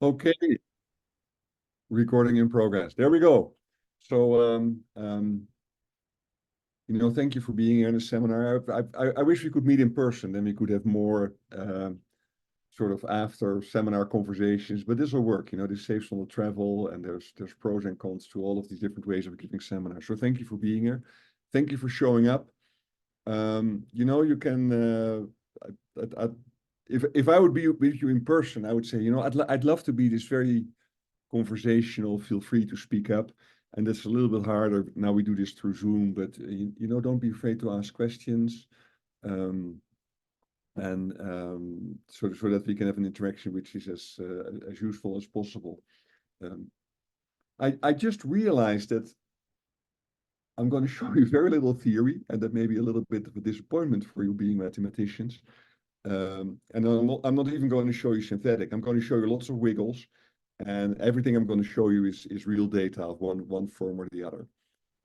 Okay, recording in progress. There we go. So, thank you for being here in the seminar. I wish we could meet in person, then we could have more sort of after seminar conversations, but this will work. This saves on the travel, and there's pros and cons to all of these different ways of giving seminars. So thank you for being here. Thank you for showing up. You can, if I would be with you in person, I would say, I'd love to be this very conversational, feel free to speak up. And that's a little bit harder. Now we do this through Zoom, but don't be afraid to ask questions. So that we can have an interaction which is as useful as possible. I just realized that I'm going to show you very little theory, and that may be a little bit of a disappointment for you being mathematicians. And I'm not even going to show you synthetic. I'm going to show you lots of wiggles, and everything I'm going to show you is real data of one form or the other.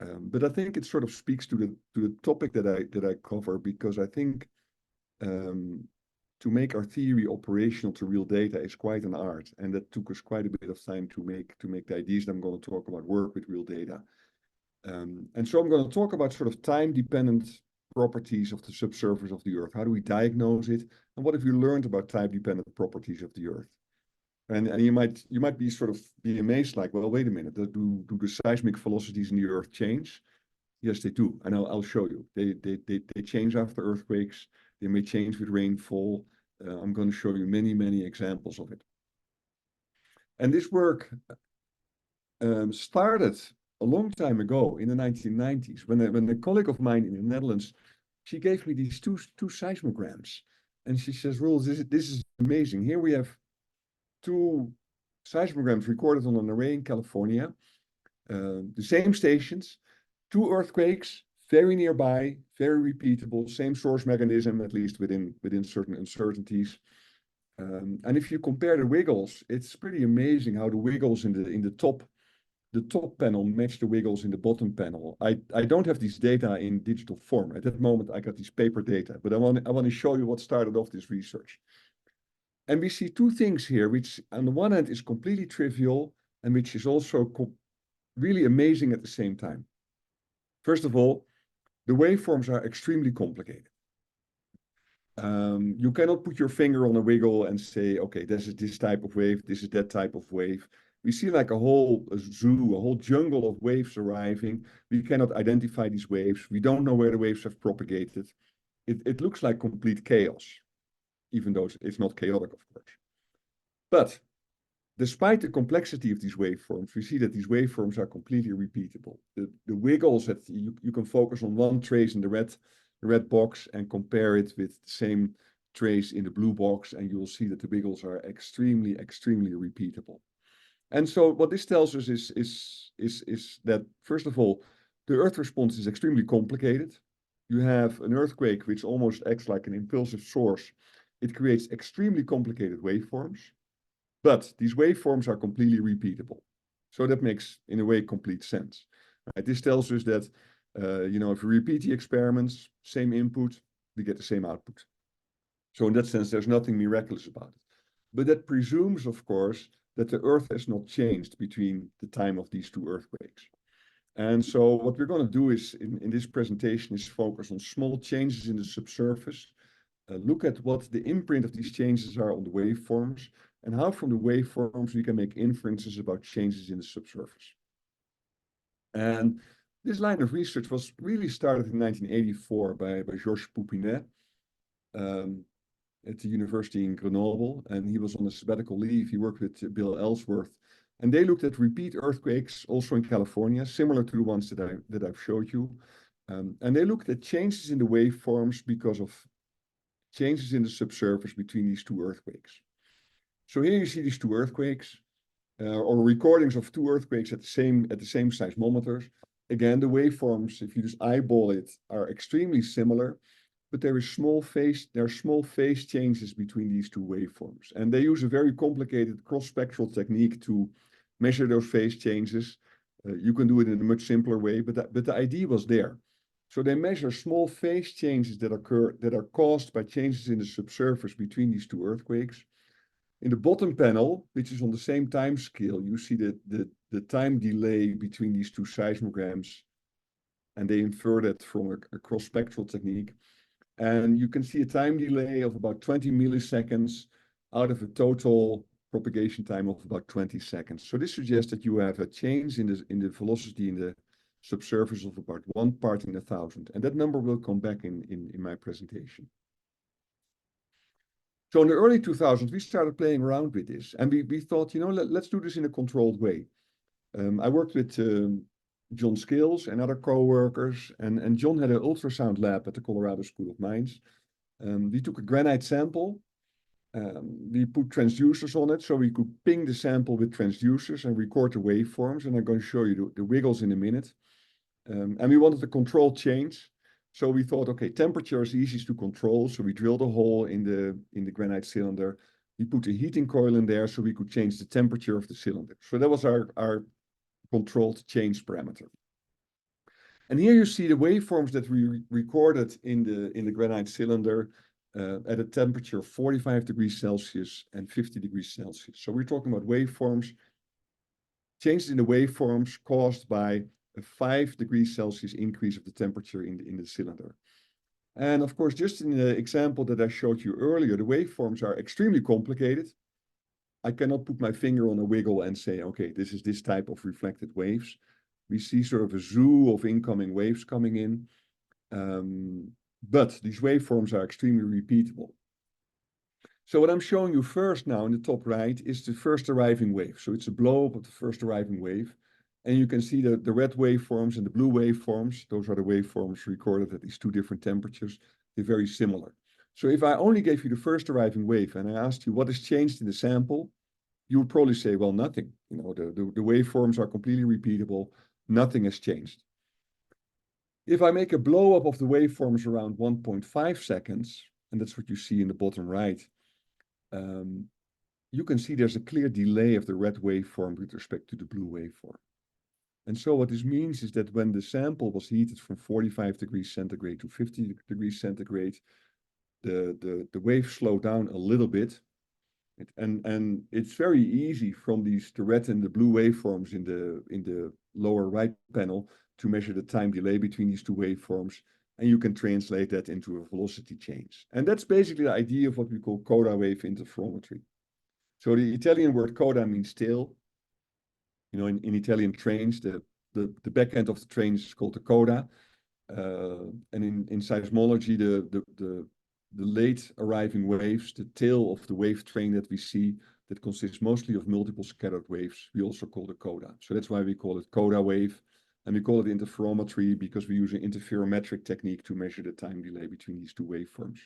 But I think it sort of speaks to the topic that I cover, because I think to make our theory operational to real data is quite an art, and that took us quite a bit of time to make the ideas that I'm going to talk about work with real data. And so I'm going to talk about sort of time-dependent properties of the subsurface of the Earth. How do we diagnose it? And what have you learned about time-dependent properties of the Earth? And you might be sort of be amazed, like, well, wait a minute, do the seismic velocities in the Earth change? Yes, they do, and I'll show you. They change after earthquakes. They may change with rainfall. I'm going to show you many examples of it. And this work started a long time ago in the 1990s when a colleague of mine in the Netherlands, she gave me these two seismograms, and she says, "Roel, this is amazing. Here we have two seismograms recorded on an array in California, the same stations, two earthquakes, very nearby, very repeatable, same source mechanism, at least within certain uncertainties. And if you compare the wiggles, it's pretty amazing how the wiggles in the top panel match the wiggles in the bottom panel. I don't have these data in digital form. At that moment, I got these paper data, but I want to show you what started off this research. And we see two things here, which on the one hand is completely trivial, and which is also really amazing at the same time. First of all, the waveforms are extremely complicated. You cannot put your finger on a wiggle and say, okay, this is this type of wave, this is that type of wave. We see like a whole zoo, a whole jungle of waves arriving. We cannot identify these waves. We don't know where the waves have propagated. It looks like complete chaos, even though it's not chaotic, of course. But despite the complexity of these waveforms, we see that these waveforms are completely repeatable. The wiggles that you can focus on one trace in the red box and compare it with the same trace in the blue box, and you will see that the wiggles are extremely repeatable. And so what this tells us is that, first of all, the Earth response is extremely complicated. You have an earthquake which almost acts like an impulsive source. It creates extremely complicated waveforms, but these waveforms are completely repeatable. So that makes, in a way, complete sense. Right? This tells us that, if we repeat the experiments, same input, we get the same output. So in that sense, there's nothing miraculous about it. But that presumes, of course, that the Earth has not changed between the time of these two earthquakes. And so what we're going to do is, in this presentation, is focus on small changes in the subsurface, look at what the imprint of these changes are on the waveforms, and how from the waveforms we can make inferences about changes in the subsurface. And this line of research was really started in 1984 by Georges Poupinet at the university in Grenoble, and he was on a sabbatical leave. He worked with Bill Ellsworth, and they looked at repeat earthquakes also in California, similar to the ones that I've showed you. And they looked at changes in the waveforms because of changes in the subsurface between these two earthquakes. So here you see these two earthquakes, or recordings of two earthquakes at the same seismometers. Again, the waveforms, if you just eyeball it, are extremely similar, but there are small phase changes between these two waveforms. And they use a very complicated cross-spectral technique to measure those phase changes. You can do it in a much simpler way, but the idea was there. So they measure small phase changes that are caused by changes in the subsurface between these two earthquakes. In the bottom panel, which is on the same time scale, you see the time delay between these two seismograms, and they infer that from a cross-spectral technique. And you can see a time delay of about 20 milliseconds out of a total propagation time of about 20 seconds. So this suggests that you have a change in the velocity in the subsurface of about 1 part in 1,000. And that number will come back in my presentation. So in the early 2000s, we started playing around with this. And we thought, let's do this in a controlled way. I worked with John Scales and other co-workers. And John had an ultrasound lab at the Colorado School of Mines. We took a granite sample. We put transducers on it so we could ping the sample with transducers and record the waveforms. And I'm going to show you the wiggles in a minute. And we wanted a controlled change. So we thought, okay, temperature is easiest to control. So we drilled a hole in the granite cylinder. We put a heating coil in there so we could change the temperature of the cylinder. So that was our controlled change parameter. And here you see the waveforms that we recorded in the granite cylinder at a temperature of 45 degrees Celsius and 50 degrees Celsius. So we're talking about waveforms, changes in the waveforms caused by a 5 degrees Celsius increase of the temperature in the cylinder. And of course, just in the example that I showed you earlier, the waveforms are extremely complicated. I cannot put my finger on a wiggle and say, okay, this is this type of reflected waves. We see sort of a zoo of incoming waves coming in. But these waveforms are extremely repeatable. So what I'm showing you first now in the top right is the first arriving wave. So it's a blow up of the first arriving wave. And you can see the red waveforms and the blue waveforms. Those are the waveforms recorded at these two different temperatures. They're very similar. So if I only gave you the first arriving wave and I asked you what has changed in the sample, you would probably say, well, nothing. The waveforms are completely repeatable. Nothing has changed. If I make a blow up of the waveforms around 1.5 seconds, and that's what you see in the bottom right, you can see there's a clear delay of the red waveform with respect to the blue waveform. And so what this means is that when the sample was heated from 45 degrees centigrade to 50 degrees centigrade, the wave slowed down a little bit. And it's very easy from the red and the blue waveforms in the lower right panel to measure the time delay between these two waveforms. And you can translate that into a velocity change. And that's basically the idea of what we call coda wave interferometry. So the Italian word coda means tail. In Italian trains, the back end of the train is called the coda. And in seismology, the late arriving waves, the tail of the wave train that we see, that consists mostly of multiple scattered waves, we also call the coda. So that's why we call it coda wave. And we call it interferometry because we use an interferometric technique to measure the time delay between these two waveforms.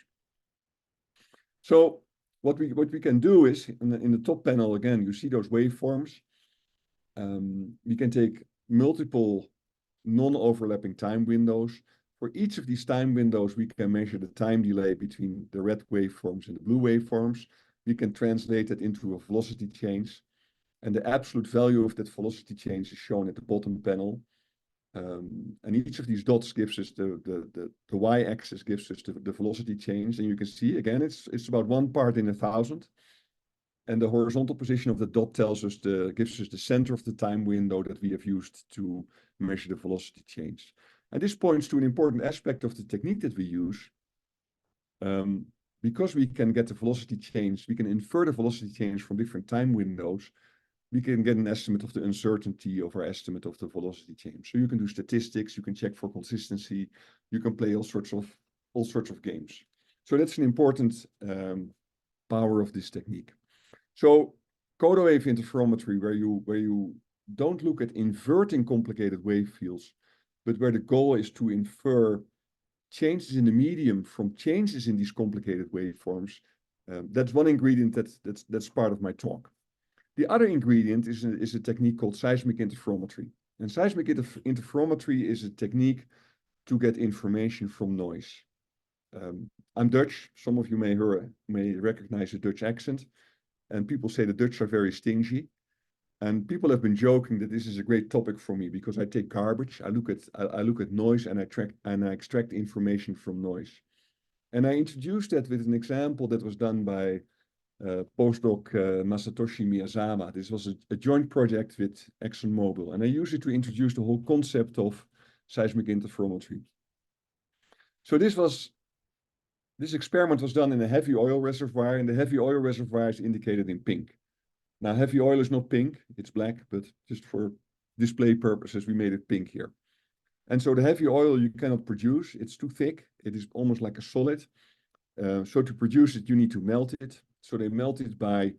So what we can do is, in the top panel again, you see those waveforms. We can take multiple non-overlapping time windows. For each of these time windows, we can measure the time delay between the red waveforms and the blue waveforms. We can translate it into a velocity change. And the absolute value of that velocity change is shown at the bottom panel. And each of these dots gives us the y-axis gives us the velocity change. And you can see, again, it's about 1 part in 1,000. And the horizontal position of the dot gives us the center of the time window that we have used to measure the velocity change. And this points to an important aspect of the technique that we use. Because we can get the velocity change, we can infer the velocity change from different time windows. We can get an estimate of the uncertainty of our estimate of the velocity change. So you can do statistics, you can check for consistency, you can play all sorts of games. So that's an important power of this technique. So coda wave interferometry, where you don't look at inverting complicated wave fields, but where the goal is to infer changes in the medium from changes in these complicated waveforms. That's one ingredient that's part of my talk. The other ingredient is a technique called seismic interferometry. And seismic interferometry is a technique to get information from noise. I'm Dutch. Some of you may recognize the Dutch accent. And people say the Dutch are very stingy. And people have been joking that this is a great topic for me because I take garbage, I look at noise, and I extract information from noise. And I introduced that with an example that was done by postdoc Masatoshi Miyazawa. This was a joint project with ExxonMobil, and I used it to introduce the whole concept of seismic interferometry. So this experiment was done in a heavy oil reservoir, and the heavy oil reservoir is indicated in pink. Now, heavy oil is not pink, it's black, but just for display purposes, we made it pink here. And so the heavy oil you cannot produce, it's too thick, it is almost like a solid. So to produce it, you need to melt it. So they melt it by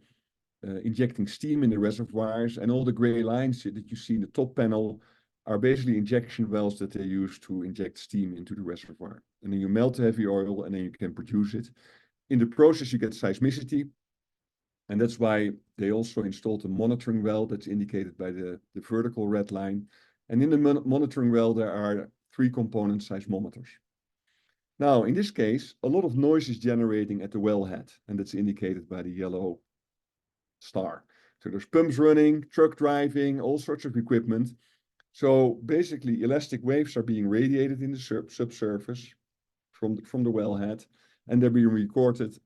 injecting steam in the reservoirs, and all the gray lines that you see in the top panel are basically injection wells that they use to inject steam into the reservoir. And then you melt the heavy oil, and then you can produce it. In the process, you get seismicity, and that's why they also installed a monitoring well that's indicated by the vertical red line. And in the monitoring well, there are 3 component seismometers. Now, in this case, a lot of noise is generating at the wellhead, and that's indicated by the yellow star. So there's pumps running, truck driving, all sorts of equipment. So basically, elastic waves are being radiated in the subsurface from the wellhead, and they're being recorded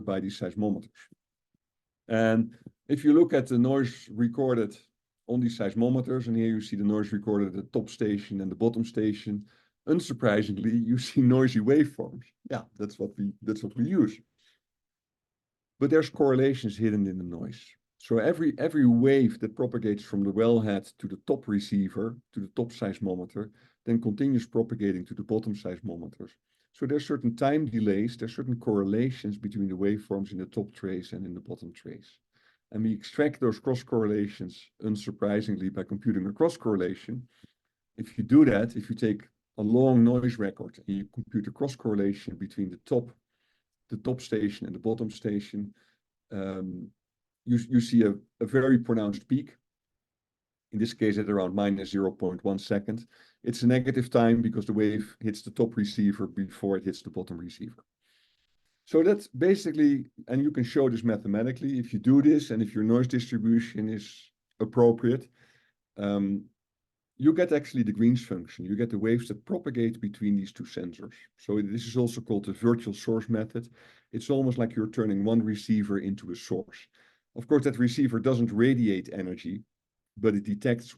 by these seismometers. And if you look at the noise recorded on these seismometers, and here you see the noise recorded at the top station and the bottom station, unsurprisingly, you see noisy waveforms. Yeah, that's what we use. But there's correlations hidden in the noise. So every wave that propagates from the wellhead to the top receiver, to the top seismometer, then continues propagating to the bottom seismometers. So there's certain time delays, there's certain correlations between the waveforms in the top trace and in the bottom trace. And we extract those cross correlations, unsurprisingly, by computing a cross correlation. If you do that, if you take a long noise record and you compute a cross correlation between the top station and the bottom station, you see a very pronounced peak. In this case, at around minus 0.1 second. It's a negative time because the wave hits the top receiver before it hits the bottom receiver. So that's basically, and you can show this mathematically, if you do this and if your noise distribution is appropriate, you get actually the Green's function. You get the waves that propagate between these 2 sensors. So this is also called the virtual source method. It's almost like you're turning one receiver into a source. Of course, that receiver doesn't radiate energy, but it detects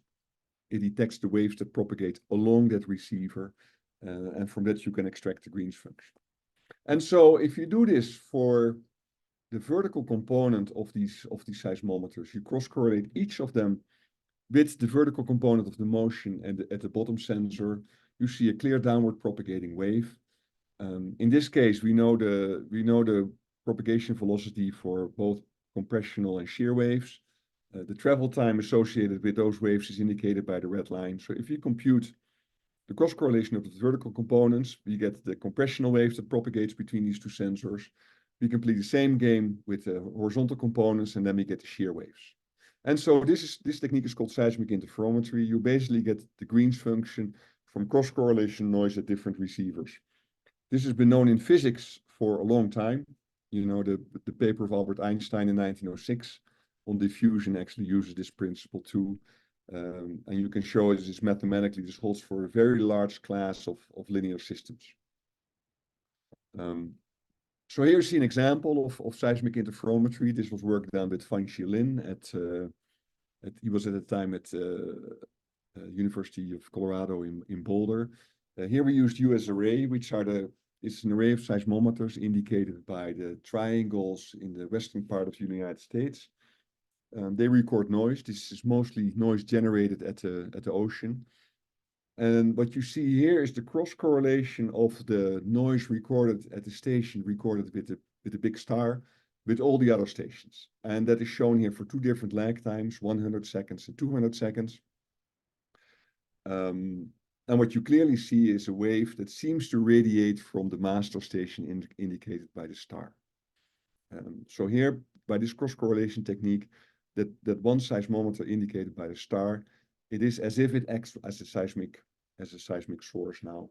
the waves that propagate along that receiver, and from that you can extract the Green's function. And so if you do this for the vertical component of these seismometers, you cross-correlate each of them with the vertical component of the motion, and at the bottom sensor, you see a clear downward propagating wave. In this case, we know the propagation velocity for both compressional and shear waves. The travel time associated with those waves is indicated by the red line. So if you compute the cross correlation of the vertical components, we get the compressional wave that propagates between these 2 sensors. We complete the same game with the horizontal components, and then we get the shear waves. And so this technique is called seismic interferometry. You basically get the Green's function from cross correlation noise at different receivers. This has been known in physics for a long time. You know, the paper of Albert Einstein in 1906 on diffusion actually uses this principle too. And you can show this mathematically. This holds for a very large class of linear systems. So here you see an example of seismic interferometry. This was work done with Fan-Chi Lin he was at the time at University of Colorado in Boulder. Here we used US array, which it's an array of seismometers indicated by the triangles in the western part of the United States. They record noise. This is mostly noise generated at the ocean. And what you see here is the cross correlation of the noise recorded at the station, recorded with the big star, with all the other stations. And that is shown here for 2 different lag times, 100 seconds and 200 seconds. And what you clearly see is a wave that seems to radiate from the master station indicated by the star. So here, by this cross correlation technique, that one seismometer indicated by the star, it is as if it acts as a seismic source now.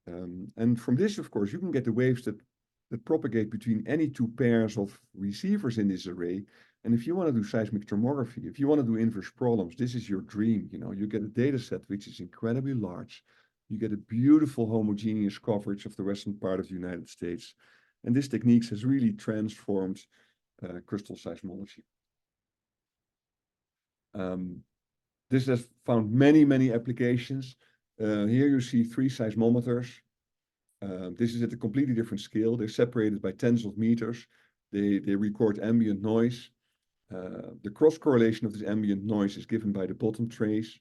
And from this, of course, you can get the waves that propagate between any 2 pairs of receivers in this array. And if you want to do seismic tomography, if you want to do inverse problems, this is your dream. You know, you get a data set which is incredibly large. You get a beautiful homogeneous coverage of the western part of the United States. And this technique has really transformed crystal seismology. This has found many, many applications. Here you see 3 seismometers. This is at a completely different scale. They're separated by tens of meters. They record ambient noise. The cross correlation of this ambient noise is given by the bottom trace.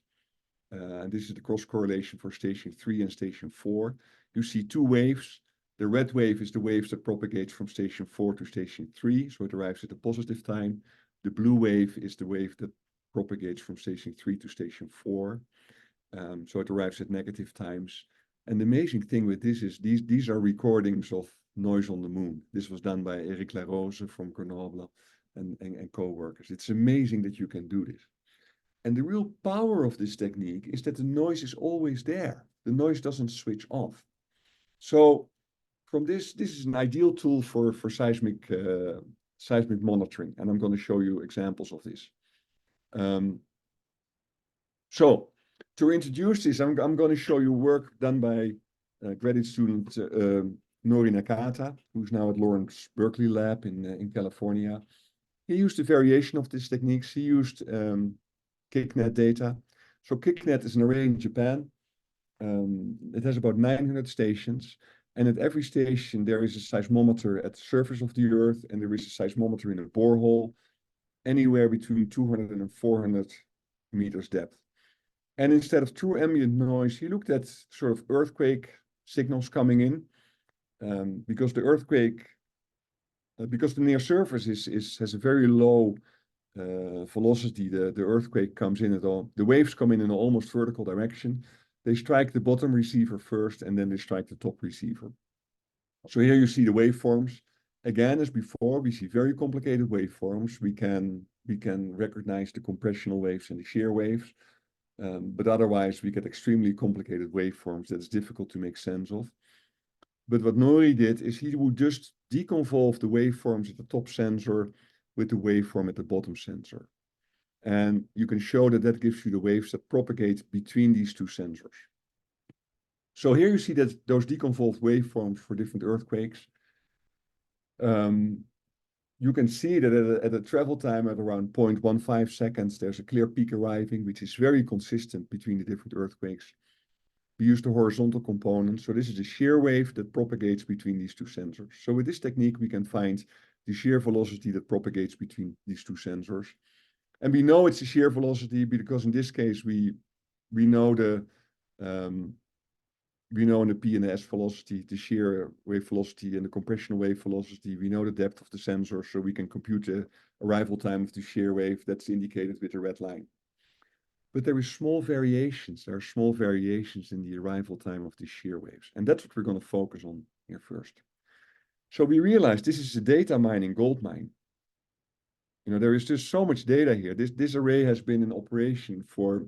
And this is the cross correlation for station 3 and station 4. You see 2 waves. The red wave is the wave that propagates from station 4 to station 3, so it arrives at the positive time. The blue wave is the wave that propagates from station 3 to station 4, so it arrives at negative times. And the amazing thing with this is these are recordings of noise on the moon. This was done by Eric Larose from Grenoble and co-workers. It's amazing that you can do this. And the real power of this technique is that the noise is always there. The noise doesn't switch off. So from this is an ideal tool for seismic monitoring, and I'm going to show you examples of this. So to introduce this, I'm going to show you work done by graduate student Nori Nakata, who's now at Lawrence Berkeley Lab in California. He used a variation of these techniques. He used KickNet data. So KickNet is an array in Japan. It has about 900 stations. And at every station, there is a seismometer at the surface of the Earth, and there is a seismometer in a borehole, anywhere between 200 and 400 meters depth. And instead of true ambient noise, he looked at sort of earthquake signals coming in, because the near surface has a very low velocity. The earthquake comes in the waves come in an almost vertical direction. They strike the bottom receiver first, and then they strike the top receiver. So here you see the waveforms. Again, as before, we see very complicated waveforms. We can recognize the compressional waves and the shear waves, but otherwise we get extremely complicated waveforms that is difficult to make sense of. But what Nori did is he would just deconvolve the waveforms at the top sensor with the waveform at the bottom sensor. And you can show that gives you the waves that propagate between these 2 sensors. So here you see that those deconvolved waveforms for different earthquakes. You can see that at a travel time at around 0.15 seconds, there's a clear peak arriving, which is very consistent between the different earthquakes. We use the horizontal component. So this is a shear wave that propagates between these 2 sensors. So with this technique, we can find the shear velocity that propagates between these 2 sensors. And we know it's a shear velocity because in this case, we know in the P and the S velocity, the shear wave velocity and the compressional wave velocity. We know the depth of the sensor, so we can compute the arrival time of the shear wave that's indicated with the red line. But there are small variations. There are small variations in the arrival time of the shear waves. And that's what we're going to focus on here first. So we realize this is a data mining gold mine. You know, there is just so much data here. This array has been in operation for,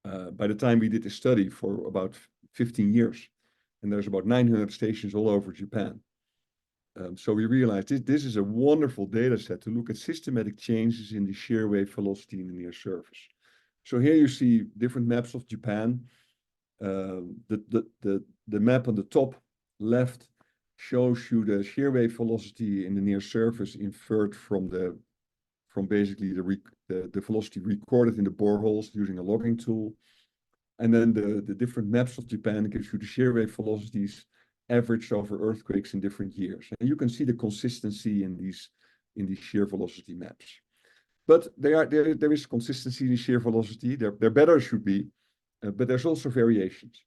by the time we did the study, for about 15 years. And there's about 900 stations all over Japan. So we realized this is a wonderful data set to look at systematic changes in the shear wave velocity in the near surface. So here you see different maps of Japan. The map on the top left shows you the shear wave velocity in the near surface inferred from basically the velocity recorded in the boreholes using a logging tool. And then the different maps of Japan gives you the shear wave velocities averaged over earthquakes in different years. And you can see the consistency in these shear velocity maps. But there is consistency in the shear velocity. There better should be, but there's also variations.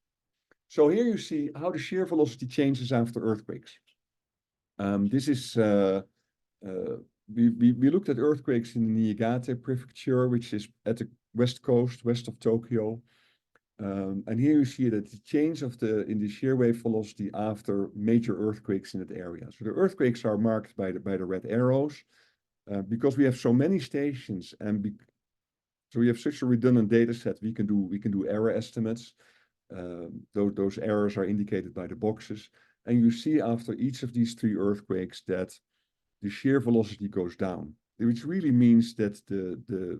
So here you see how the shear velocity changes after earthquakes. This is we looked at earthquakes in the Niigata Prefecture, which is at the west coast, west of Tokyo. And here you see that the change in the shear wave velocity after major earthquakes in that area. So the earthquakes are marked by the red arrows. Because we have so many stations and so we have such a redundant data set, we can do error estimates. Those errors are indicated by the boxes. And you see after each of these 3 earthquakes that the shear velocity goes down, which really means that the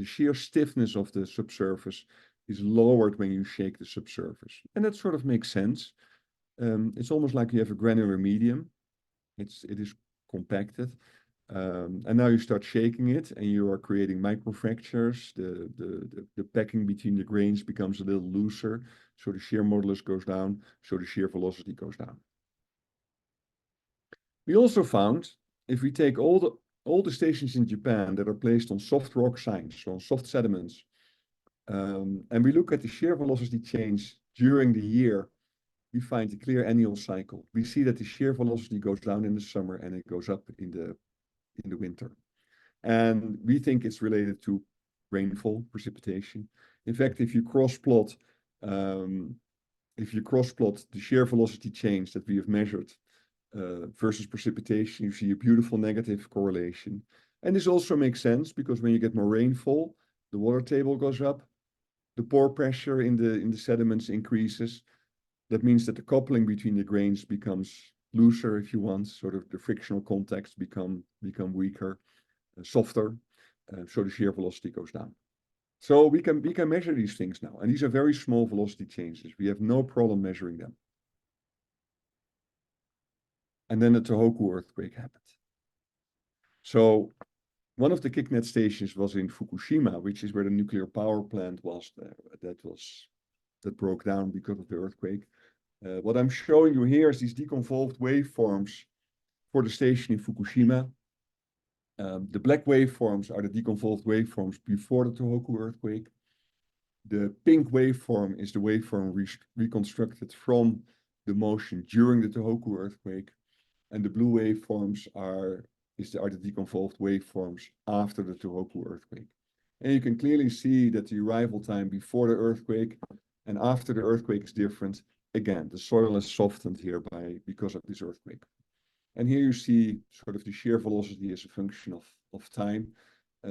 shear stiffness of the subsurface is lowered when you shake the subsurface. And that sort of makes sense. It's almost like you have a granular medium. It is compacted. And now you start shaking it and you are creating microfractures. The packing between the grains becomes a little looser. So the shear modulus goes down. So the shear velocity goes down. We also found if we take all the stations in Japan that are placed on soft rock signs, so on soft sediments, and we look at the shear velocity change during the year, we find a clear annual cycle. We see that the shear velocity goes down in the summer and it goes up in the winter. And we think it's related to rainfall, precipitation. In fact, if you cross-plot the shear velocity change that we have measured versus precipitation, you see a beautiful negative correlation. And this also makes sense because when you get more rainfall, the water table goes up, the pore pressure in the sediments increases. That means that the coupling between the grains becomes looser, if you want, sort of the frictional contacts become weaker, softer, so the shear velocity goes down. So we can measure these things now, and these are very small velocity changes. We have no problem measuring them. And then the Tohoku earthquake happened. So one of the kicknet stations was in Fukushima, which is where the nuclear power plant was that broke down because of the earthquake. What I'm showing you here is these deconvolved waveforms for the station in Fukushima. The black waveforms are the deconvolved waveforms before the Tohoku earthquake. The pink waveform is the waveform reconstructed from the motion during the Tohoku earthquake. And the blue waveforms are the deconvolved waveforms after the Tohoku earthquake. And you can clearly see that the arrival time before the earthquake and after the earthquake is different. Again, the soil is softened here because of this earthquake. And here you see sort of the shear velocity as a function of time.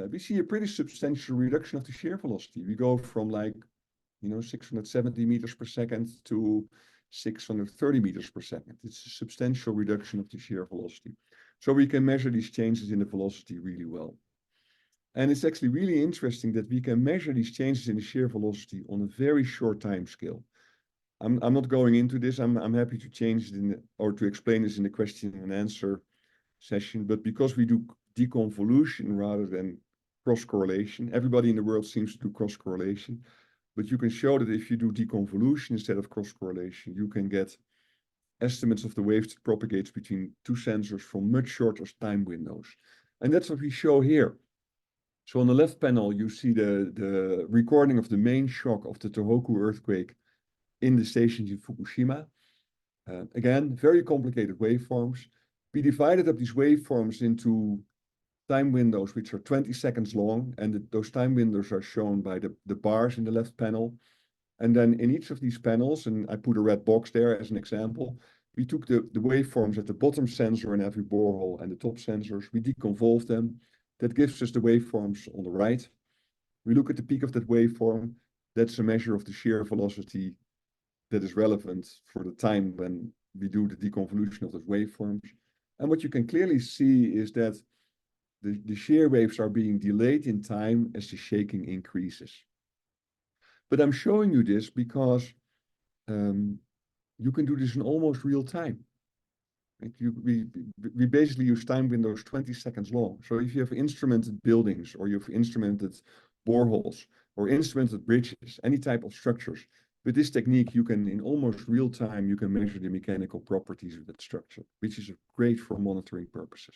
We see a pretty substantial reduction of the shear velocity. We go from 670 meters per second to 630 meters per second. It's a substantial reduction of the shear velocity. So we can measure these changes in the velocity really well. And it's actually really interesting that we can measure these changes in the shear velocity on a very short time scale. I'm not going into this. I'm happy to change it or to explain this in the question and answer session. But because we do deconvolution rather than cross correlation, everybody in the world seems to do cross correlation. But you can show that if you do deconvolution instead of cross correlation, you can get estimates of the wave that propagates between two sensors from much shorter time windows. And that's what we show here. So on the left panel, you see the recording of the main shock of the Tohoku earthquake in the stations in Fukushima. Again, very complicated waveforms. We divided up these waveforms into time windows which are 20 seconds long, and those time windows are shown by the bars in the left panel. And then in each of these panels, and I put a red box there as an example, we took the waveforms at the bottom sensor in every borehole and the top sensors, we deconvolved them. That gives us the waveforms on the right. We look at the peak of that waveform. That's a measure of the shear velocity that is relevant for the time when we do the deconvolution of those waveforms. And what you can clearly see is that the shear waves are being delayed in time as the shaking increases. But I'm showing you this because you can do this in almost real time. We basically use time windows 20 seconds long. So if you have instrumented buildings or you've instrumented boreholes or instrumented bridges, any type of structures, with this technique, you can, in almost real time, you can measure the mechanical properties of that structure, which is great for monitoring purposes.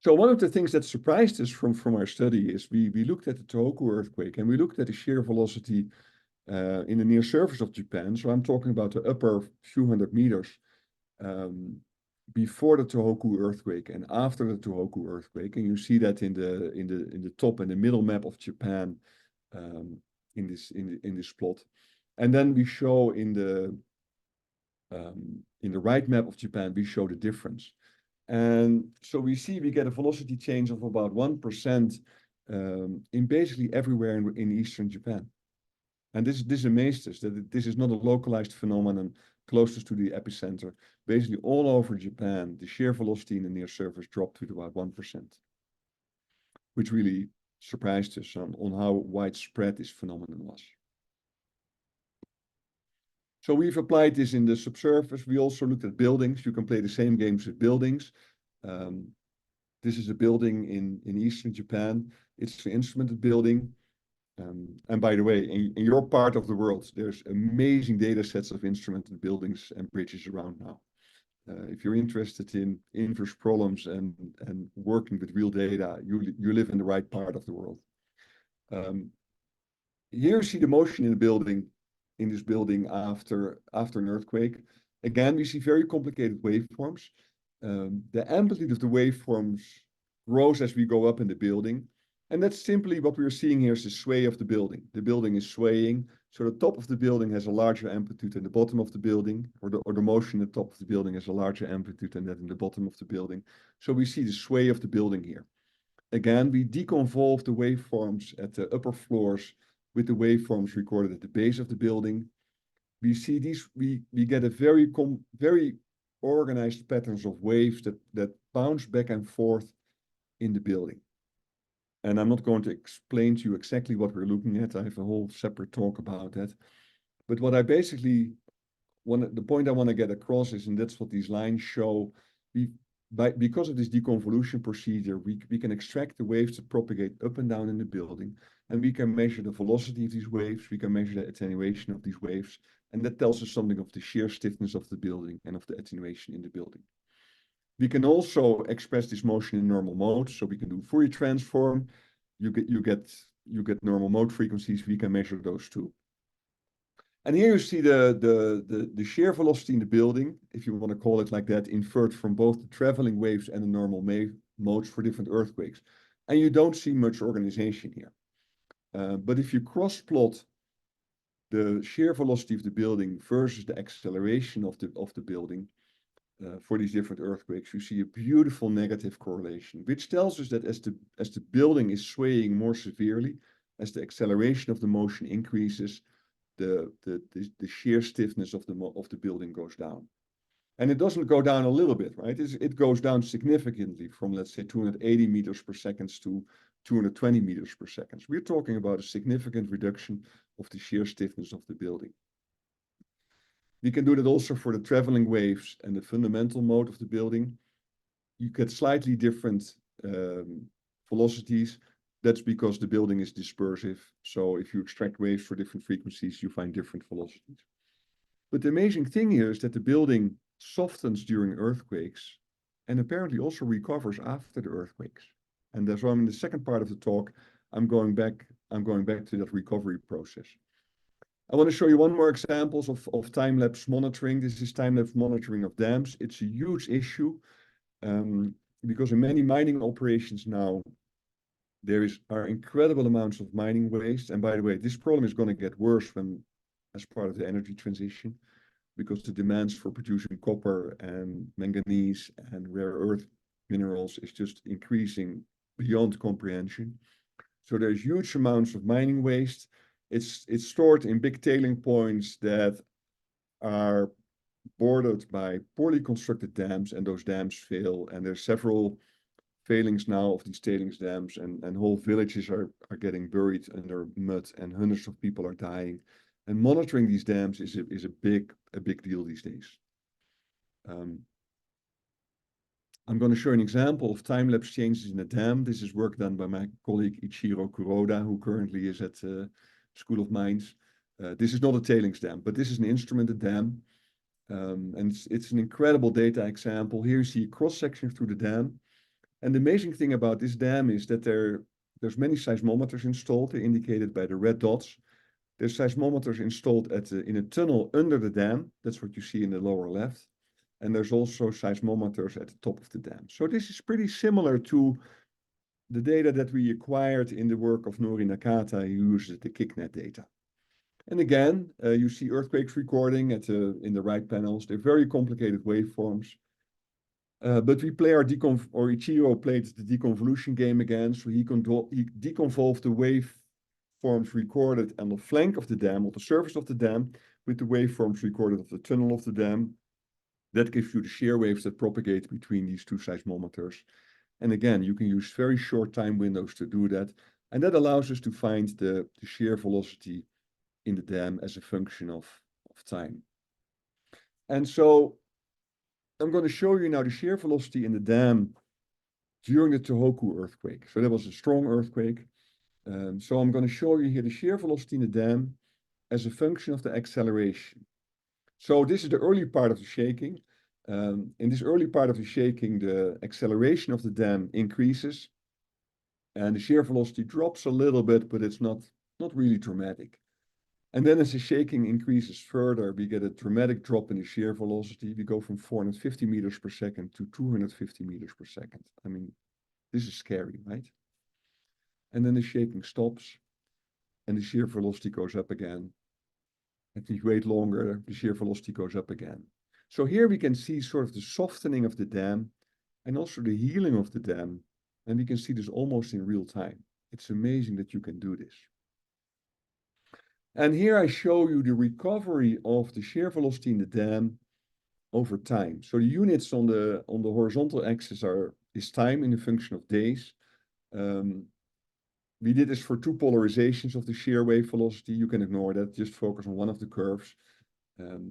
So one of the things that surprised us from our study is we looked at the Tohoku earthquake and we looked at the shear velocity in the near surface of Japan. So I'm talking about the upper few hundred meters before the Tohoku earthquake and after the Tohoku earthquake. And you see that in the top and the middle map of Japan in this plot. And then we show in the right map of Japan, we show the difference. And so we get a velocity change of about 1% in basically everywhere in Eastern Japan. And this amazed us that this is not a localized phenomenon closest to the epicenter. Basically all over Japan, the shear velocity in the near surface dropped to about 1%, which really surprised us on how widespread this phenomenon was. So we've applied this in the subsurface. We also looked at buildings. You can play the same games with buildings. This is a building in eastern Japan. It's an instrumented building. And by the way, in your part of the world, there's amazing data sets of instrumented buildings and bridges around now. If you're interested in inverse problems and working with real data, you live in the right part of the world. Here you see the motion in the building, in this building after an earthquake. Again, we see very complicated waveforms. The amplitude of the waveforms grows as we go up in the building. And that's simply what we're seeing here is the sway of the building. The building is swaying. So the top of the building has a larger amplitude than the bottom of the building, or the motion at the top of the building has a larger amplitude than that in the bottom of the building. So we see the sway of the building here. Again, we deconvolve the waveforms at the upper floors with the waveforms recorded at the base of the building. We see these, we get a very organized patterns of waves that bounce back and forth in the building. And I'm not going to explain to you exactly what we're looking at. I have a whole separate talk about that. But what I basically the point I want to get across is, and that's what these lines show, because of this deconvolution procedure, we can extract the waves that propagate up and down in the building, and we can measure the velocity of these waves, we can measure the attenuation of these waves, and that tells us something of the shear stiffness of the building and of the attenuation in the building. We can also express this motion in normal mode, so we can do Fourier transform. You get normal mode frequencies. We can measure those too. And here you see the shear velocity in the building, if you want to call it like that, inferred from both the traveling waves and the normal modes for different earthquakes. And you don't see much organization here. But if you cross-plot the shear velocity of the building versus the acceleration of the building, for these different earthquakes, you see a beautiful negative correlation, which tells us that as the building is swaying more severely, as the acceleration of the motion increases, the shear stiffness of the building goes down. And it doesn't go down a little bit, right? It goes down significantly from, let's say, 280 meters per second to 220 meters per second. We're talking about a significant reduction of the shear stiffness of the building. We can do that also for the traveling waves and the fundamental mode of the building. You get slightly different velocities. That's because the building is dispersive. So if you extract waves for different frequencies, you find different velocities. But the amazing thing here is that the building softens during earthquakes and apparently also recovers after the earthquakes. And that's why in the second part of the talk, I'm going back to that recovery process. I want to show you one more examples of time-lapse monitoring. This is time-lapse monitoring of dams. It's a huge issue because in many mining operations now, there are incredible amounts of mining waste. And by the way, this problem is going to get worse as part of the energy transition, because the demands for producing copper and manganese and rare earth minerals is just increasing beyond comprehension. So there's huge amounts of mining waste. It's stored in big tailing points that are bordered by poorly constructed dams, and those dams fail. And there's several failings now of these tailings dams, and whole villages are getting buried under mud, and hundreds of people are dying. And monitoring these dams is a big deal these days. I'm going to show an example of time-lapse changes in a dam. This is work done by my colleague Ichiro Kuroda, who currently is at School of Mines. This is not a tailings dam, but this is an instrumented dam. And it's an incredible data example. Here you see a cross-section through the dam. And the amazing thing about this dam is that there's many seismometers installed. They're indicated by the red dots. There's seismometers installed in a tunnel under the dam. That's what you see in the lower left. And there's also seismometers at the top of the dam. So this is pretty similar to the data that we acquired in the work of Nori Nakata, who uses the KickNet data. And again, you see earthquakes recording in the right panels. They're very complicated waveforms. But we play Ichiro played the deconvolution game again. So he deconvolved the waveforms recorded on the flank of the dam, on the surface of the dam, with the waveforms recorded of the tunnel of the dam. That gives you the shear waves that propagate between these two seismometers. And again, you can use very short time windows to do that. And that allows us to find the shear velocity in the dam as a function of time. And so I'm going to show you now the shear velocity in the dam during the Tohoku earthquake. So that was a strong earthquake. So I'm going to show you here the shear velocity in the dam as a function of the acceleration. So this is the early part of the shaking. In this early part of the shaking, the acceleration of the dam increases and the shear velocity drops a little bit, but it's not really dramatic. And then as the shaking increases further, we get a dramatic drop in the shear velocity. We go from 450 meters per second to 250 meters per second. I mean, this is scary, right? And then the shaking stops and the shear velocity goes up again. If you wait longer, the shear velocity goes up again. So here we can see sort of the softening of the dam and also the healing of the dam. And we can see this almost in real time. It's amazing that you can do this. And here I show you the recovery of the shear velocity in the dam over time. So the units on the horizontal axis is time in the function of days. We did this for two polarizations of the shear wave velocity. You can ignore that, just focus on one of the curves.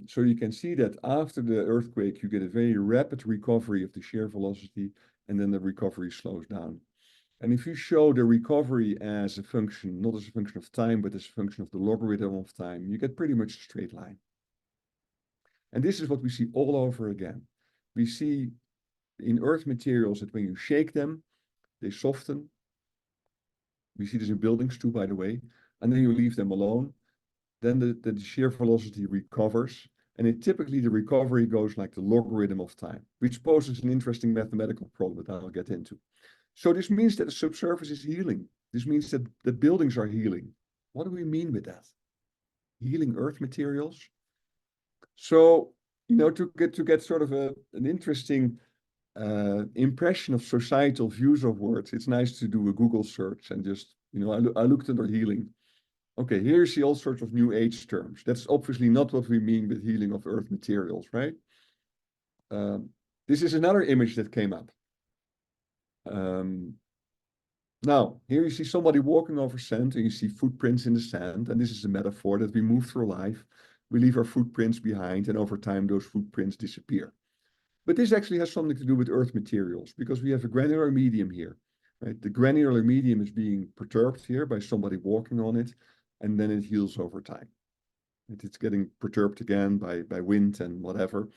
So you can see that after the earthquake, you get a very rapid recovery of the shear velocity, and then the recovery slows down. And if you show the recovery as a function, not as a function of time, but as a function of the logarithm of time, you get pretty much a straight line. And this is what we see all over again. We see in earth materials that when you shake them, they soften. We see this in buildings too, by the way. And then you leave them alone. Then the shear velocity recovers. And typically the recovery goes like the logarithm of time, which poses an interesting mathematical problem that I'll get into. So this means that the subsurface is healing. This means that the buildings are healing. What do we mean with that? Healing earth materials? So, to get sort of an interesting impression of societal views of words, it's nice to do a Google search and just, I looked under healing. Okay, here you see all sorts of new age terms. That's obviously not what we mean with healing of earth materials, right? This is another image that came up. Now, here you see somebody walking over sand and you see footprints in the sand. And this is a metaphor that we move through life. We leave our footprints behind and over time those footprints disappear. But this actually has something to do with earth materials because we have a granular medium here, right? The granular medium is being perturbed here by somebody walking on it, and then it heals over time. It's getting perturbed again by wind and whatever,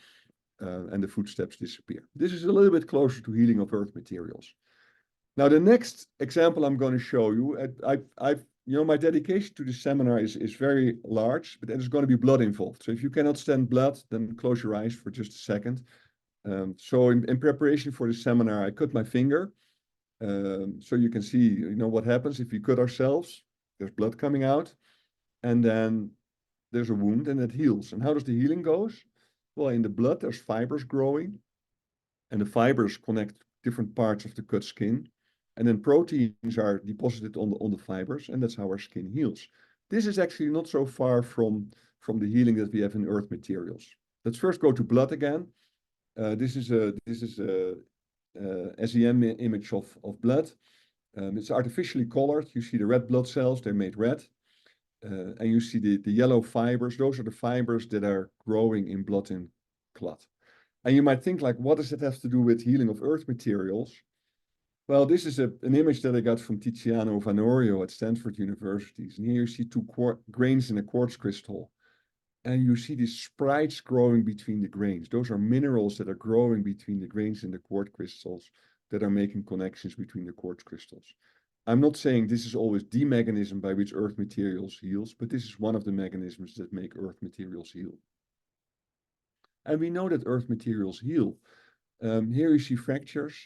and the footsteps disappear. This is a little bit closer to healing of earth materials. Now, the next example I'm going to show you, my dedication to this seminar is very large, but there's going to be blood involved. So if you cannot stand blood, then close your eyes for just a second. So in preparation for the seminar, I cut my finger. So you can see, what happens if we cut ourselves. There's blood coming out, and then there's a wound, and it heals. And how does the healing goes? Well, in the blood, there's fibers growing, and the fibers connect different parts of the cut skin. And then proteins are deposited on the fibers, and that's how our skin heals. This is actually not so far from the healing that we have in earth materials. Let's first go to blood again. This is a SEM image of blood. It's artificially colored. You see the red blood cells, they're made red. And you see the yellow fibers. Those are the fibers that are growing in blood and clot. And you might think, like, what does it have to do with healing of earth materials? Well, this is an image that I got from Tiziano Vanorio at Stanford University. And here you see two grains in a quartz crystal. And you see these sprites growing between the grains. Those are minerals that are growing between the grains in the quartz crystals that are making connections between the quartz crystals. I'm not saying this is always the mechanism by which earth materials heals, but this is one of the mechanisms that make earth materials heal. And we know that earth materials heal. Here you see fractures.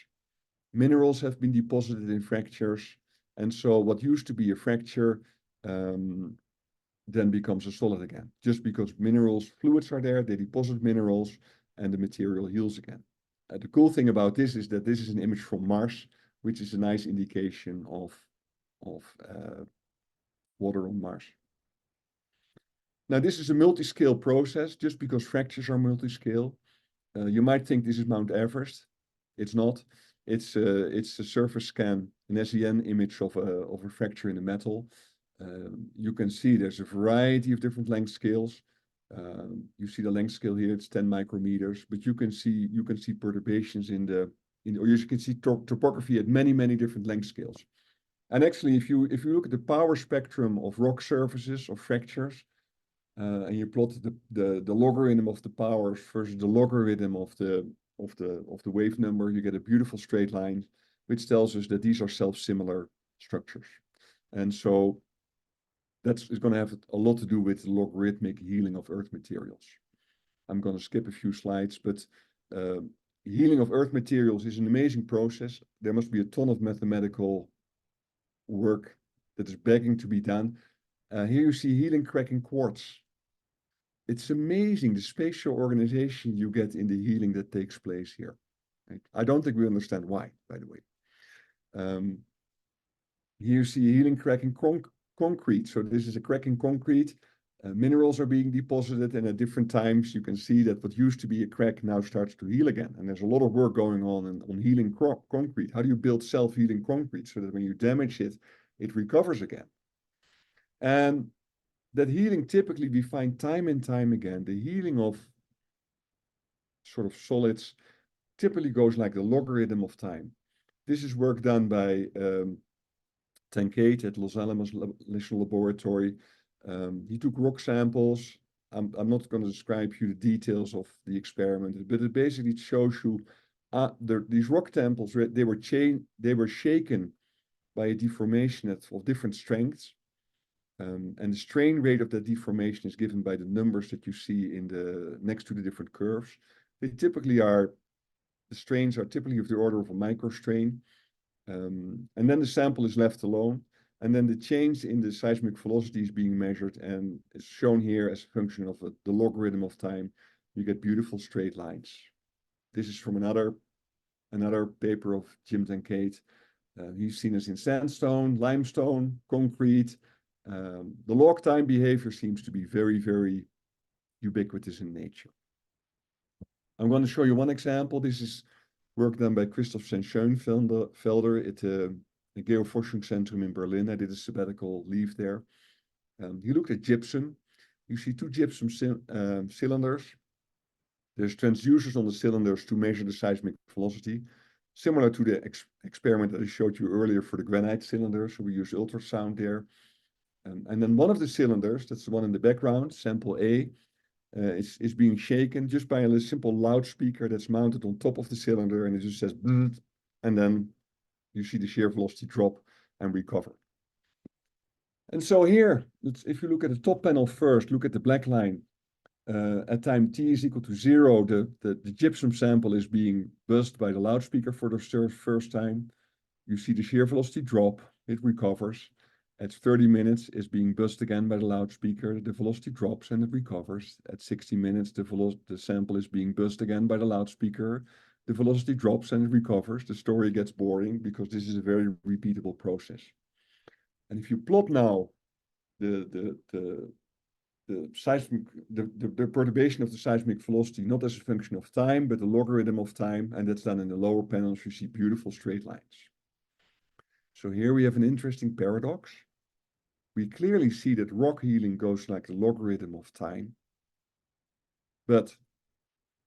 Minerals have been deposited in fractures. And so what used to be a fracture then becomes a solid again. Just because minerals, fluids are there, they deposit minerals, and the material heals again. The cool thing about this is that this is an image from Mars, which is a nice indication of water on Mars. Now, this is a multi-scale process, just because fractures are multi-scale. You might think this is Mount Everest. It's not. It's a surface scan, an SEM image of a fracture in the metal. You can see there's a variety of different length scales. You see the length scale here, it's 10 micrometers, but you can see perturbations or you can see topography at many different length scales. And actually, if you look at the power spectrum of rock surfaces, of fractures, and you plot the logarithm of the powers versus the logarithm of the wave number, you get a beautiful straight line, which tells us that these are self-similar structures. And so that's going to have a lot to do with the logarithmic healing of Earth materials. I'm going to skip a few slides, but healing of Earth materials is an amazing process. There must be a ton of mathematical work that is begging to be done. Here you see healing cracking quartz. It's amazing the spatial organization you get in the healing that takes place here. Right? I don't think we understand why, by the way. Here you see healing cracking concrete. So this is a cracking concrete. Minerals are being deposited, and at different times you can see that what used to be a crack now starts to heal again. And there's a lot of work going on healing concrete. How do you build self-healing concrete so that when you damage it, it recovers again? And that healing typically we find time and time again. The healing of sort of solids typically goes like the logarithm of time. This is work done by Tankate at Los Alamos National Laboratory. He took rock samples. I'm not going to describe you the details of the experiment, but it basically shows you these rock samples. They were shaken by a deformation of different strengths, and the strain rate of that deformation is given by the numbers that you see next to the different curves. The strains are typically of the order of a microstrain, and then the sample is left alone. And then the change in the seismic velocity is being measured and is shown here as a function of the logarithm of time. You get beautiful straight lines. This is from another paper of Jim Tankate. He's seen this in sandstone, limestone, concrete. The log time behavior seems to be very ubiquitous in nature. I'm going to show you one example. This is work done by Christoph Schoenfelder at the Geoforschungszentrum in Berlin. I did a sabbatical leave there. He looked at gypsum. You see two gypsum cylinders. There's transducers on the cylinders to measure the seismic velocity, similar to the experiment that I showed you earlier for the granite cylinder. So we use ultrasound there. And then one of the cylinders, that's the one in the background, sample A, is being shaken just by a simple loudspeaker that's mounted on top of the cylinder, and it just says, and then you see the shear velocity drop and recover. And so here, if you look at the top panel first, look at the black line. At time t is equal to 0, the gypsum sample is being buzzed by the loudspeaker for the first time. You see the shear velocity drop, it recovers. At 30 minutes, it's being buzzed again by the loudspeaker. The velocity drops and it recovers. At 60 minutes, the sample is being buzzed again by the loudspeaker. The velocity drops and it recovers. The story gets boring because this is a very repeatable process. And if you plot now the perturbation of the seismic velocity, not as a function of time, but the logarithm of time, and that's done in the lower panels, you see beautiful straight lines. So here we have an interesting paradox. We clearly see that rock healing goes like the logarithm of time. But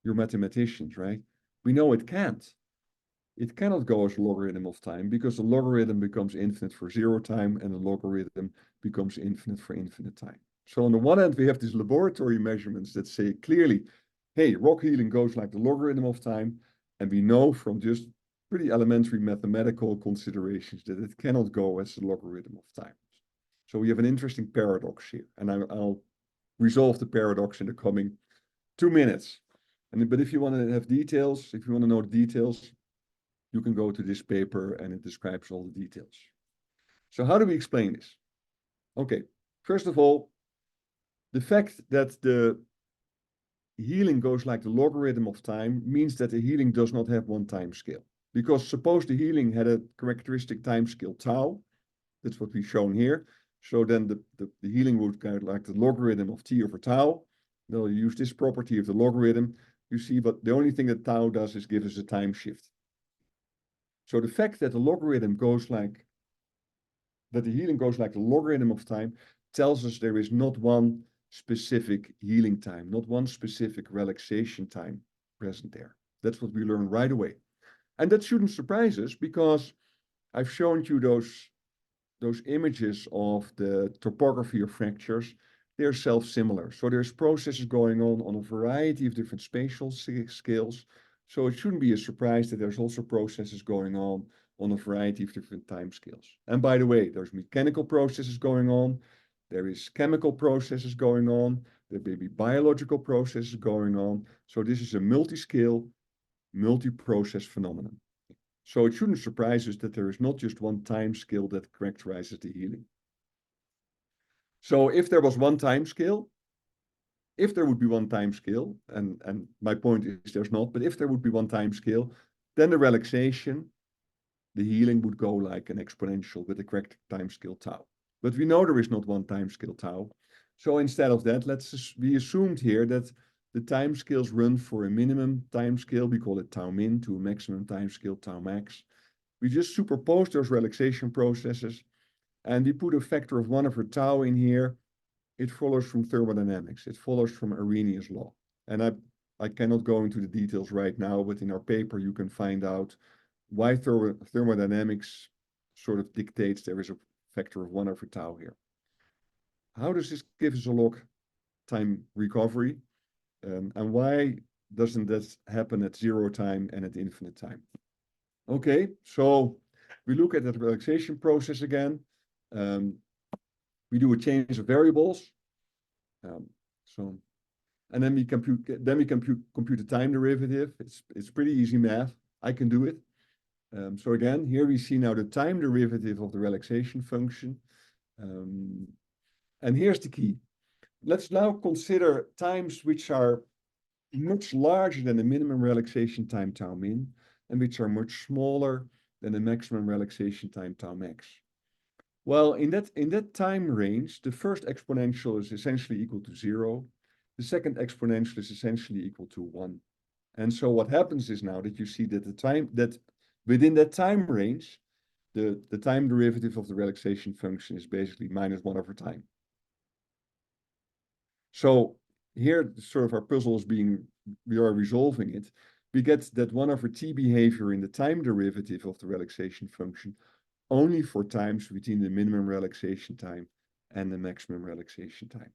you're mathematicians, right? We know it can't. It cannot go as a logarithm of time because the logarithm becomes infinite for 0 time and the logarithm becomes infinite for infinite time. So on the one hand, we have these laboratory measurements that say clearly, hey, rock healing goes like the logarithm of time. And we know from just pretty elementary mathematical considerations that it cannot go as the logarithm of time. So we have an interesting paradox here, and I'll resolve the paradox in the coming 2 minutes. But if you want to have details, if you want to know the details, you can go to this paper and it describes all the details. So how do we explain this? Okay, first of all, the fact that the healing goes like the logarithm of time means that the healing does not have one time scale. Because suppose the healing had a characteristic time scale tau, that's what we've shown here. So then the healing would go like the logarithm of t over tau. They'll use this property of the logarithm. You see, but the only thing that tau does is give us a time shift. So the fact that the logarithm goes like, that the healing goes like the logarithm of time tells us there is not one specific healing time, not one specific relaxation time present there. That's what we learn right away. And that shouldn't surprise us because I've shown you those images of the topography of fractures. They're self-similar. So there's processes going on a variety of different spatial scales. So it shouldn't be a surprise that there's also processes going on a variety of different time scales. And by the way, there's mechanical processes going on. There is chemical processes going on. There may be biological processes going on. So this is a multi-scale, multi-process phenomenon. So it shouldn't surprise us that there is not just one time scale that characterizes the healing. So if there was one time scale, if there would be one time scale, and my point is there's not, but if there would be one time scale, then the relaxation, the healing would go like an exponential with the correct time scale tau. But we know there is not one time scale tau. So instead of that, we assumed here that the time scales run for a minimum time scale, we call it tau min, to a maximum time scale tau max. We just superpose those relaxation processes and we put a factor of 1/4 tau in here. It follows from thermodynamics. It follows from Arrhenius law. And I cannot go into the details right now, but in our paper you can find out why thermodynamics sort of dictates there is a factor of 1/4 tau here. How does this give us a log time recovery? And why doesn't that happen at 0 time and at infinite time? Okay, so we look at that relaxation process again. We do a change of variables. And then we compute the time derivative. It's pretty easy math. I can do it. So again, here we see now the time derivative of the relaxation function. And here's the key. Let's now consider times which are much larger than the minimum relaxation time tau min, and which are much smaller than the maximum relaxation time tau max. Well, in that time range, the first exponential is essentially equal to 0. The second exponential is essentially equal to 1. And so what happens is now that you see that within that time range, the time derivative of the relaxation function is basically -1 time. So here, sort of our puzzle is we are resolving it. We get that 1/t behavior in the time derivative of the relaxation function only for times between the minimum relaxation time and the maximum relaxation time.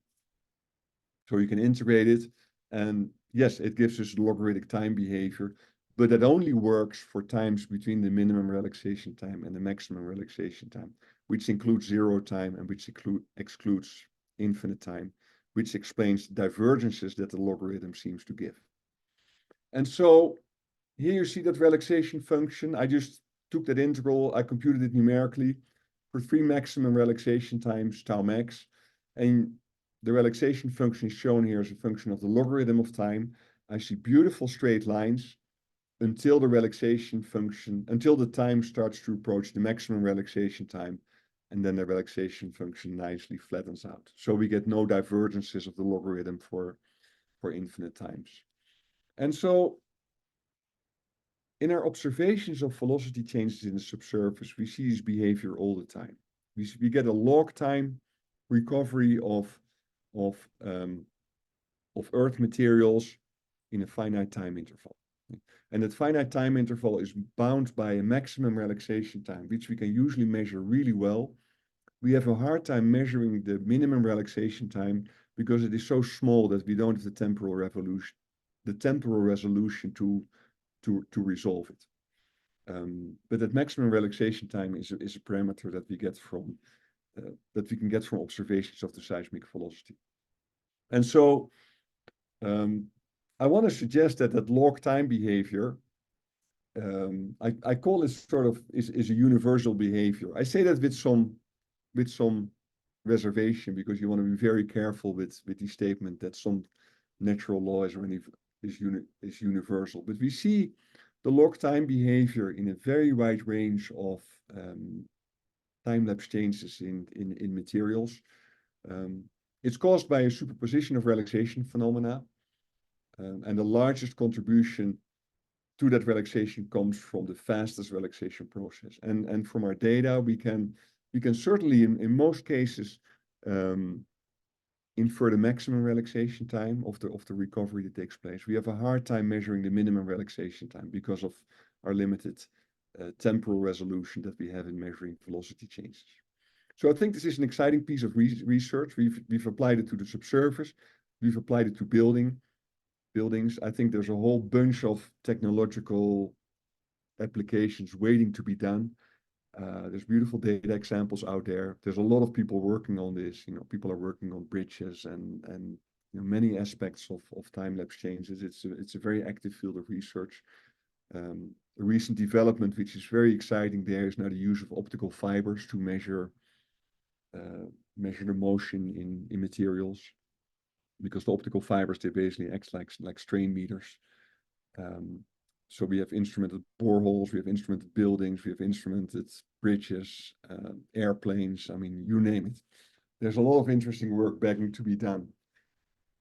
So you can integrate it, and yes, it gives us logarithmic time behavior, but that only works for times between the minimum relaxation time and the maximum relaxation time, which includes 0 time and which excludes infinite time, which explains the divergences that the logarithm seems to give. And so here you see that relaxation function. I just took that integral, I computed it numerically for 3 maximum relaxation times tau max. And the relaxation function is shown here as a function of the logarithm of time. I see beautiful straight lines until the time starts to approach the maximum relaxation time. And then the relaxation function nicely flattens out. So we get no divergences of the logarithm for infinite times. And so in our observations of velocity changes in the subsurface, we see this behavior all the time. We get a log time recovery of Earth materials in a finite time interval. And that finite time interval is bound by a maximum relaxation time, which we can usually measure really well. We have a hard time measuring the minimum relaxation time because it is so small that we don't have the temporal resolution to resolve it. But that maximum relaxation time is a parameter that we get from can get from observations of the seismic velocity. And so I want to suggest that log time behavior, I call it sort of is a universal behavior. I say that with some reservation because you want to be very careful with the statement that some natural law is universal. But we see the log time behavior in a very wide range of time-lapse changes in materials. It's caused by a superposition of relaxation phenomena. And the largest contribution to that relaxation comes from the fastest relaxation process. And from our data, we can certainly in most cases infer the maximum relaxation time of the recovery that takes place. We have a hard time measuring the minimum relaxation time because of our limited temporal resolution that we have in measuring velocity changes. So I think this is an exciting piece of research. We've applied it to the subsurface. We've applied it to buildings. I think there's a whole bunch of technological applications waiting to be done. There's beautiful data examples out there. There's a lot of people working on this. People are working on bridges and many aspects of time-lapse changes. It's a very active field of research. A recent development, which is very exciting there, is now the use of optical fibers to measure the motion in materials, because the optical fibers, they basically act like strain meters. So we have instrumented boreholes, we have instrumented buildings, we have instrumented bridges, airplanes, I mean, you name it. There's a lot of interesting work begging to be done.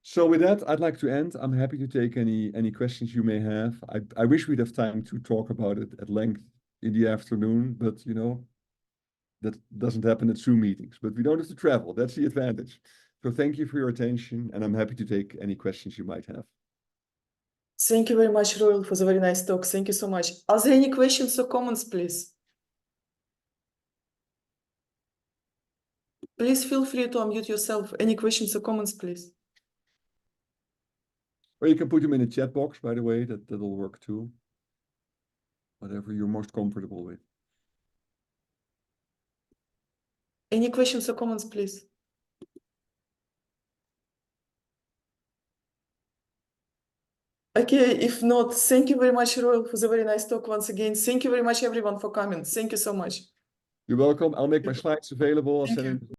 So with that, I'd like to end. I'm happy to take any questions you may have. I wish we'd have time to talk about it at length in the afternoon, but that doesn't happen at Zoom meetings, but we don't have to travel. That's the advantage. So thank you for your attention, and I'm happy to take any questions you might have. Thank you very much, Roel, for the very nice talk. Thank you so much. Are there any questions or comments, please? Please feel free to unmute yourself. Any questions or comments, please? Or you can put them in the chat box, by the way, that'll work too. Whatever you're most comfortable with. Any questions or comments, please? Okay, if not, thank you very much, Roel, for the very nice talk once again. Thank you very much, everyone, for coming. Thank you so much. You're welcome. I'll make my slides available. I'll send them